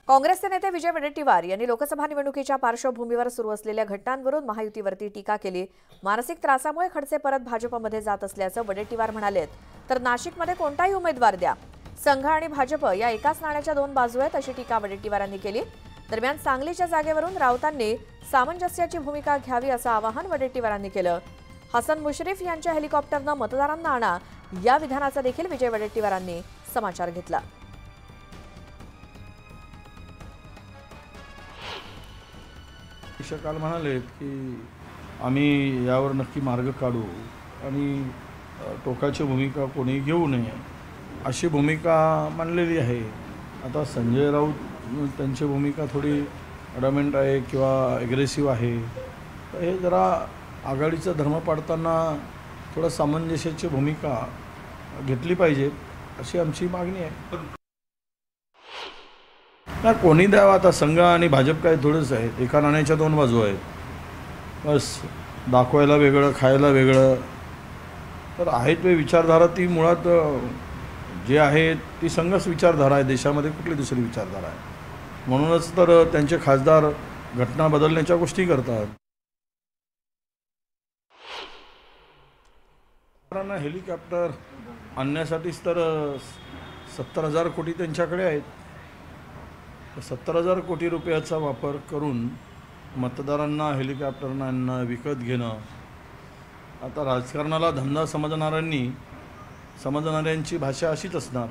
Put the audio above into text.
काँग्रेसचे नेते विजय वडेट्टीवार यांनी लोकसभा निवडणुकीच्या पार्श्वभूमीवर सुरू असलेल्या घटनांवरून महायुतीवरती टीका केली। मानसिक त्रासामुळे खडसे परत भाजपमध्ये जात असल्याचं वडेट्टीवार म्हणालेत। तर नाशिकमध्ये कोणताही उमेदवार द्या, संघ आणि भाजप या एकाच नाण्याच्या दोन बाजू आहेत अशी टीका वडेट्टीवारांनी केली। दरम्यान सांगलीच्या जागेवरून राऊतांनी सामंजस्याची भूमिका घ्यावी असं आवाहन वडेट्टीवारांनी केलं। हसन मुश्रीफ यांच्या हेलिकॉप्टरनं मतदारांना आणा या विधानाचा देखील विजय वडेट्टीवारांनी समाचार घेतला। काल म्हणाले की आम्ही यावर नक्की मार्ग काढू आणि टोकाची भूमिका कोणी घेऊ नये अशी भूमिका मांडलेली आहे। आता संजय राऊत त्यांची भूमिका थोडी अडमेंट आहे किंवा ॲग्रेसिव्ह आहे, तर हे जरा आघाडीचा धर्म पाडताना थोडा सामंजस्याची भूमिका घेतली पाहिजे अशी आमची मागणी आहे। ना कोणी द्यावा, आता संघ आणि भाजप काय थोडंच आहे, एका नाण्याच्या दोन बाजू आहेत, बस दाखवायला वेगळं खायला वेगळं। तर आहेत वे विचारधारा ती मुळात जे आहे ती संघच विचारधारा आहे, देशामध्ये कुठली दुसरी विचारधारा आहे। म्हणूनच तर त्यांचे खासदार घटना बदलण्याच्या गोष्टी करतात। हेलिकॉप्टर आणण्यासाठीच तर 70,000 कोटी त्यांच्याकडे आहेत। 70,000 कोटी रुपयाचा वापर करून मतदारांना हेलिकॉप्टरना विकत घेणं, आता राजकारणाला धंदा समजणाऱ्यांची भाषा अशीच असणार।